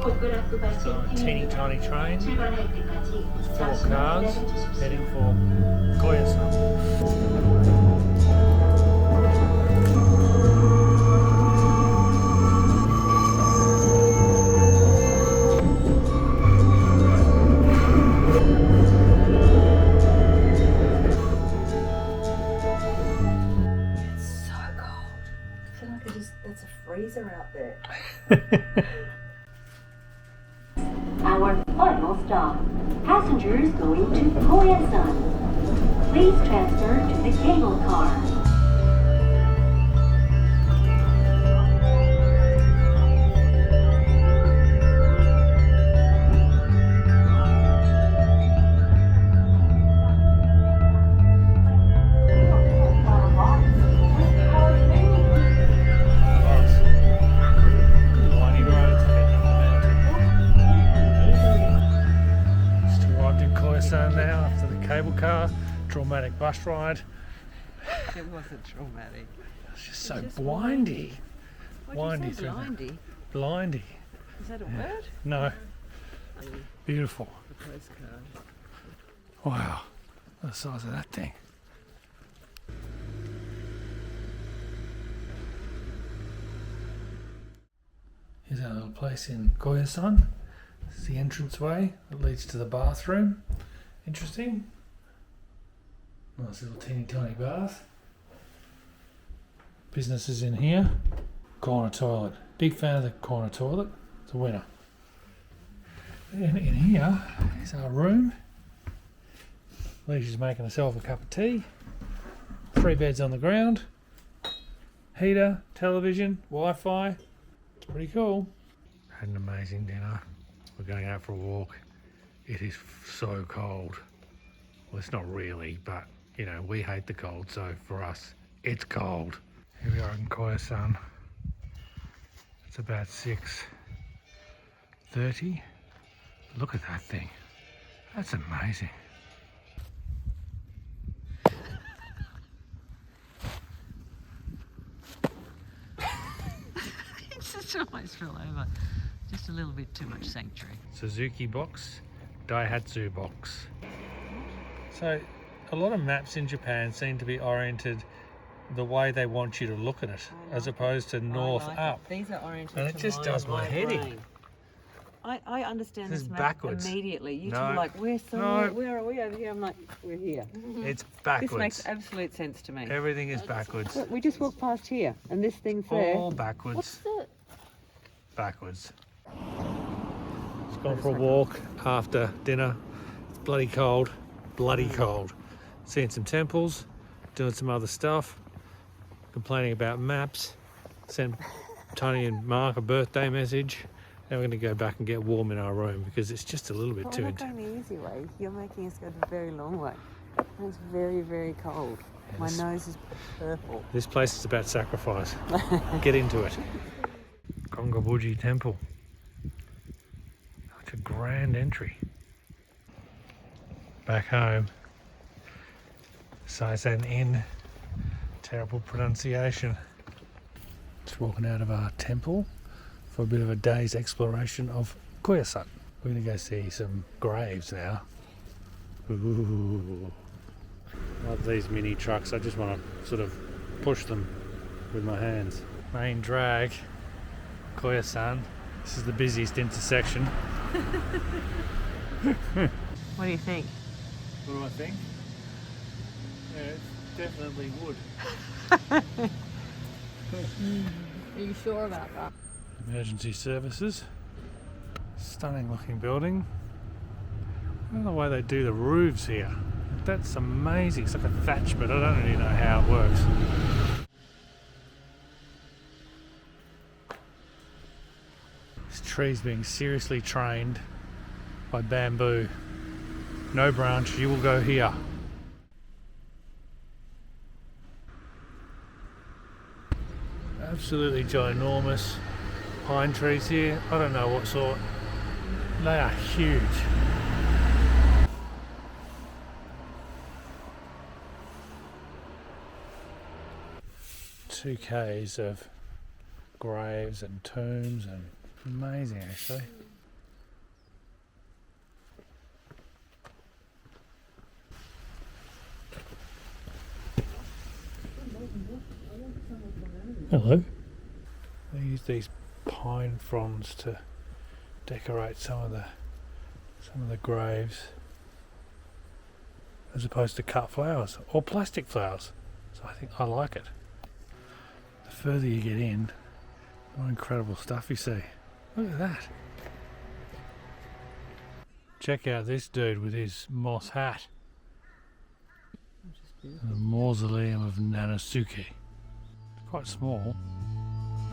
Teeny tiny train, 4 cars, heading for Koyasan. There's a freezer out there. Our final stop. Passengers going to Koyasan. Please transfer to the cable car. Now after the cable car, traumatic bus ride. It wasn't traumatic. It's just so blindy. What'd you say, blindy? Blindy. Is that a word? No. Beautiful. The postcard. Wow. Look at the size of that thing. Here's our little place in Koyasan. This is the entranceway that leads to the bathroom. Interesting. Nice little teeny tiny bath. Businesses in here. Corner toilet. Big fan of the corner toilet. It's a winner. And in here is our room. Leisha's making herself a cup of tea. 3 beds on the ground. Heater, television, Wi-Fi. It's pretty cool. Had an amazing dinner. We're going out for a walk. It is so cold. Well, it's not really, but you know, we hate the cold, so for us, it's cold. Here we are in Koyasan. It's about 6:30. Look at that thing. That's amazing. It's just almost fell over. Just a little bit too much sanctuary. Suzuki box, Daihatsu box. So a lot of maps in Japan seem to be oriented the way they want you to look at it, as opposed to north up. These are oriented And it just does my head in. I understand This this is map backwards. immediately. You No. two are like, where are we over here? I'm like, we're here. It's backwards. This makes absolute sense to me. Everything is backwards. Look, we just walked past here, and this thing's there. All backwards. What's that? Backwards. Just gone for a walk after dinner. It's bloody cold. Bloody cold. Seeing some temples, doing some other stuff, complaining about maps. Sent Tony and Mark a birthday message. Now we're going to go back and get warm in our room because it's just a little bit too We're not intense. going the easy way. You're making us go the very long way. And it's very, very cold. My nose is purple. This place is about sacrifice. Get into it. Kongobu-ji Temple. Such a grand entry. Back home. Saizen-in. Terrible pronunciation. Just walking out of our temple for a bit of a day's exploration of Koyasan. We're going to go see some graves now. Ooh. Love these mini trucks. I just want to sort of push them with my hands. Main drag, Koyasan. This is the busiest intersection. What do you think? What do I think? Yeah, it's definitely wood. Are you sure about that? Emergency services. Stunning looking building. I don't know why they do the roofs here. That's amazing. It's like a thatch, but I don't really know how it works. This tree's being seriously trained by bamboo. No branch, you will go here. Absolutely ginormous pine trees here. I don't know what sort. They are huge. Two Ks of graves and tombs, and amazing actually. Hello. They use these pine fronds to decorate some of the graves, as opposed to cut flowers or plastic flowers. So I think I like it. The further you get in, the more incredible stuff you see. Look at that. Check out this dude with his moss hat. The Mausoleum of Nanosuke. It's quite small.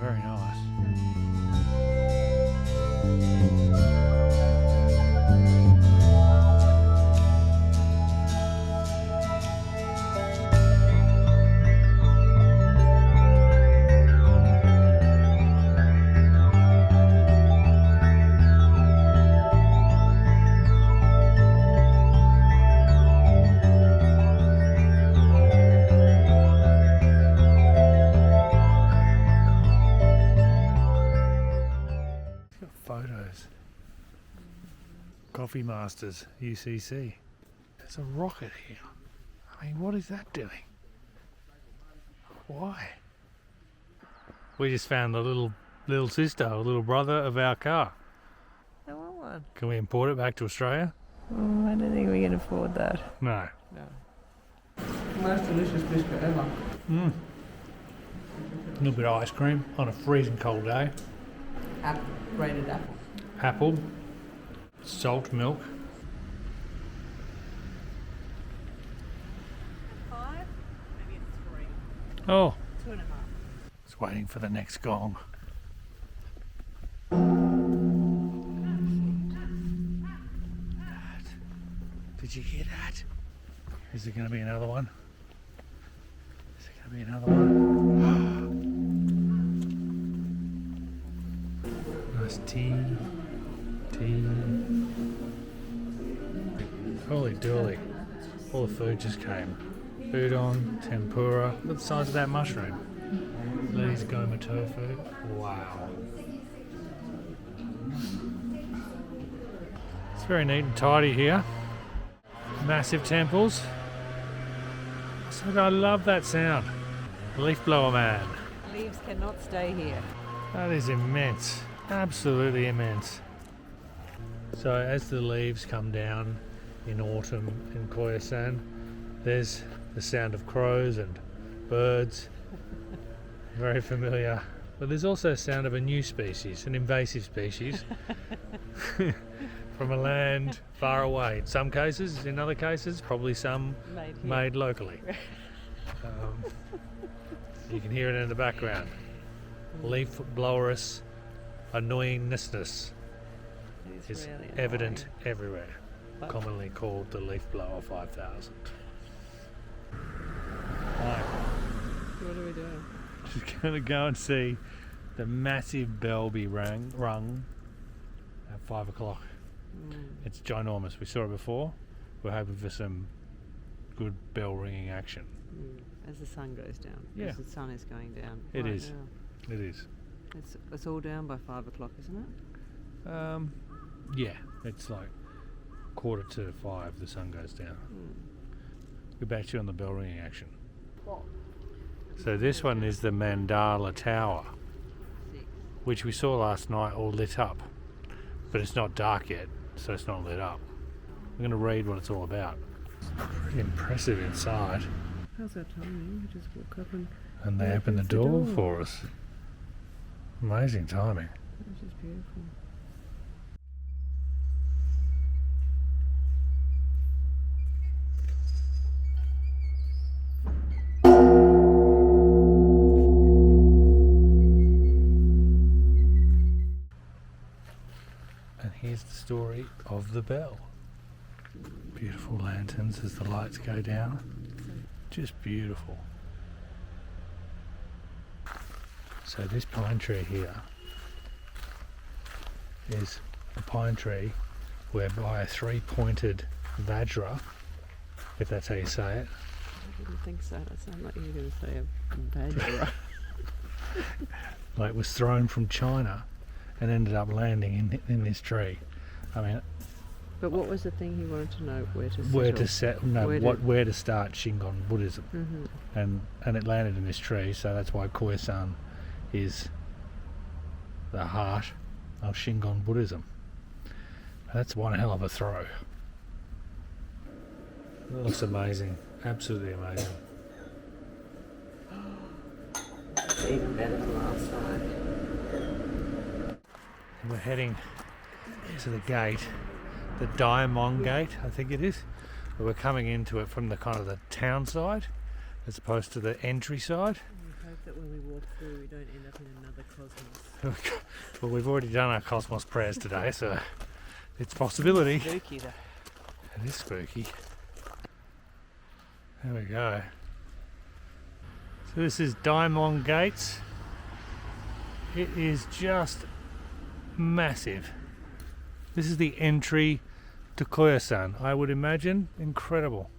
Very nice. Photos. Coffee Masters, UCC. There's a rocket here. I mean, what is that doing? Why? We just found the little sister, or little brother of our car. I want one. Can we import it back to Australia? I don't think we can afford that. No. No. Most delicious biscuit ever. A little bit of ice cream on a freezing cold day. Grated apple. Apple. Salt milk. 5? Maybe it's 3. Oh, 2.5. it's waiting for the next gong. Did you hear that? Is there going to be another one? Is there going to be another one? Nice tea. Holy dooly. All the food just came. Udon, tempura. Look at the size of that mushroom. Lee's goma tofu. Wow. It's very neat and tidy here. Massive temples. I love that sound. Leaf blower man. Leaves cannot stay here. That is immense. Absolutely immense. So as the leaves come down in autumn in Koyasan, there's the sound of crows and birds. Very familiar. But there's also a sound of a new species, an invasive species. From a land far away. In some cases, in other cases, probably some made locally. You can hear it in the background. Leaf blowerous annoyingness is really evident everywhere. Commonly called the leaf blower 5000. Right, What are we doing? just gonna go and see the massive bell be rung at 5 o'clock. It's ginormous. We saw it before. We're hoping for some good bell ringing action. As the sun goes down. Yeah. As the sun is going down. It right is. now. It is. It's all down by 5 o'clock, isn't it? Yeah, it's like 4:45 the sun goes down. Get back to you on the bell ringing action. So this one is the Mandala Tower, which we saw last night all lit up, but it's not dark yet, so it's not lit up. I'm going to read what it's all about. It's pretty impressive inside. How's our timing? We just walk up And they open the door for us. Amazing timing. Which is beautiful. And here's the story of the bell. Beautiful lanterns as the lights go down. Just beautiful. So this pine tree here is a pine tree whereby a three-pointed vajra, if that's how you say it, I didn't think so. That sounded like you were going to say a badger. like was thrown from China and ended up landing in this tree. I mean, But what was the thing he wanted to know? Where where to start Shingon Buddhism. Mm-hmm. And it landed in this tree, so that's why Koyasan is the heart of Shingon Buddhism. That's one hell of a throw. It looks amazing, absolutely amazing. It's even better than last night. And we're heading to the gate, the Diamond Gate, I think it is. But we're coming into it from the kind of the town side, as opposed to the entry side. We hope that when we walk through, we don't end up in another cosmos. Well, we've already done our Cosmos prayers today, so it's a possibility. Spooky though. It is spooky. There we go. So this is Diamond Gates. It is just massive. This is the entry to Koyasan, I would imagine. Incredible.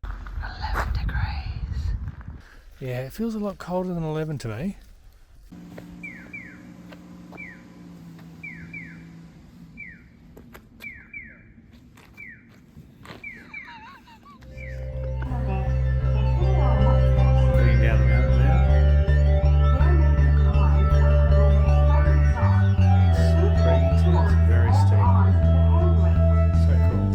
11 degrees. Yeah, it feels a lot colder than 11 to me. Heading down the mountain now. It's pretty intense, very steep. So cool.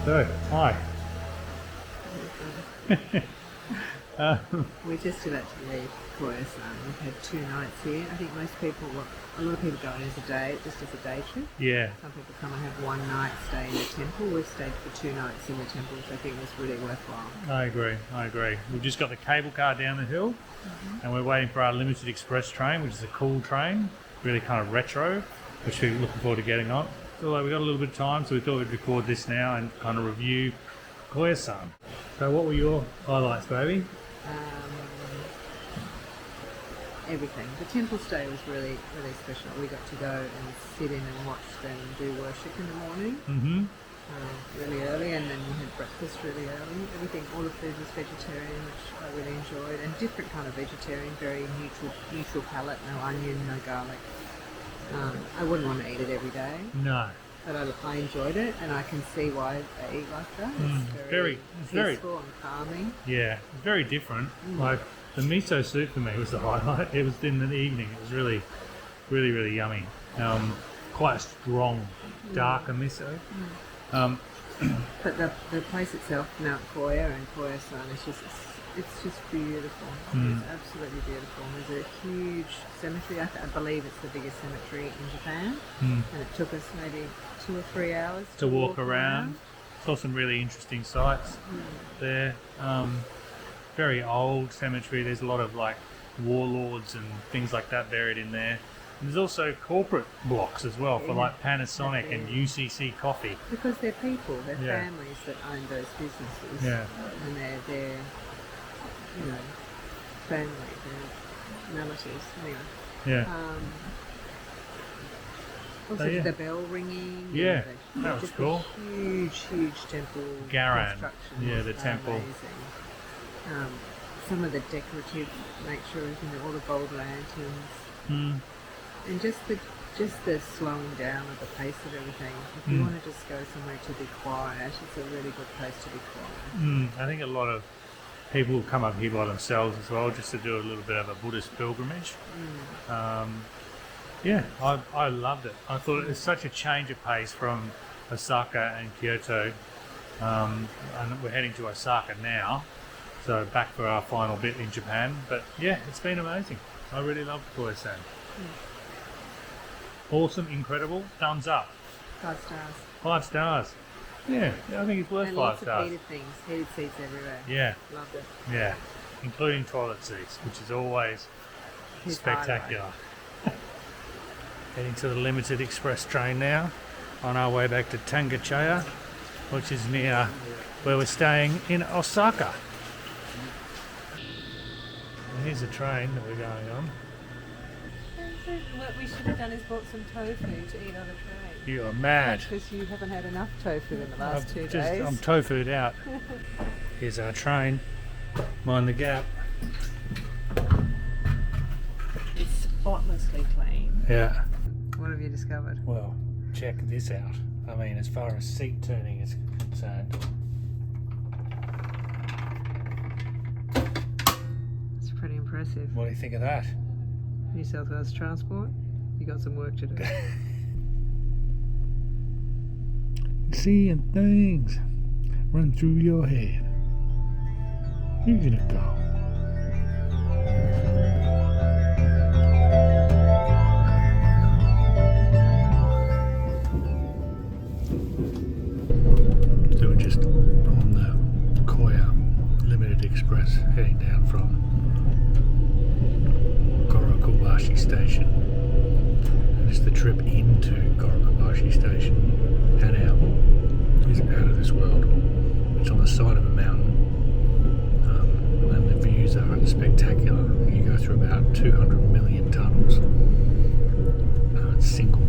So, hi. We're just about to leave Koyasan. We've had 2 nights here. I think a lot of people go in as a day, just as a day trip. Yeah, Some people come and have 1 night stay in the temple. We've stayed for 2 nights in the temple, which I think was really worthwhile. I agree. We've just got the cable car down the hill and we're waiting for our limited express train, which is a cool train, really kind of retro, which we're looking forward to getting on. Although we've got a little bit of time, so we thought we'd record this now and kind of review Koyasan. So what were your highlights, baby? Everything. The temple stay was really, really special. We got to go and sit in and watch them do worship in the morning, really early, and then we had breakfast really early. Everything, all the food was vegetarian, which I really enjoyed, and different kind of vegetarian, very neutral palate, no onion, no garlic. I wouldn't want to eat it every day, No. but I enjoyed it, and I can see why they eat like that. It's very peaceful and calming. Yeah, it's very different. Like the miso soup for me was the highlight. It was in the evening. It was really, really, really yummy. Quite a strong, darker miso. But the place itself, Mount Koya and Koyasan, it's just beautiful. It's absolutely beautiful. There's a huge cemetery. I believe it's the biggest cemetery in Japan, and it took us maybe 2 or 3 hours To walk around. Saw some really interesting sights there. Very old cemetery. There's a lot of like warlords and things like that buried in there. And there's also corporate blocks as well for like Panasonic and UCC Coffee. Because they're people, they're Yeah. families that own those businesses. Yeah. And they're family, they're relatives. Anyway. Yeah. Also yeah. the bell ringing. Yeah, and that was just a cool. Huge temple. Garan. construction Yeah, was the temple. Amazing. Some of the decorative nature of all the gold lanterns. And just the slowing down of the pace of everything. If you want to just go somewhere to be quiet, it's a really good place to be quiet. I think a lot of people come up here by themselves as well, just to do a little bit of a Buddhist pilgrimage. Yeah, I loved it. I thought it was such a change of pace from Osaka and Kyoto. And we're heading to Osaka now, so back for our final bit in Japan. But yeah, it's been amazing. I really loved Koyasan. Awesome, incredible, thumbs up. 5 stars. 5 stars. Yeah, I think it's worth And 5 lots stars. of heated things, heated seats everywhere. Yeah, Loved it. yeah, including toilet seats, which is always His spectacular. Heading to the limited express train now, on our way back to Tangachaya, which is near where we're staying in Osaka. And here's the train that we're going on. What we should have done is bought some tofu to eat on the train. You are mad. Because you haven't had enough tofu in the last 2 days. I'm tofu'd out. Here's our train. Mind the gap. It's spotlessly clean. Yeah. What have you discovered? Well, check this out. I mean, as far as seat turning is concerned. It's pretty impressive. What do you think of that? New South Wales Transport, you got some work to do. Seeing things run through your head. You're gonna go. So we're just on the Koya Limited Express heading down from Kongobu-ji Station. And just the trip into Kongobu-ji Station and out is out of this world. It's on the side of a mountain, and the views are spectacular. You go through about 200 million tunnels. It's single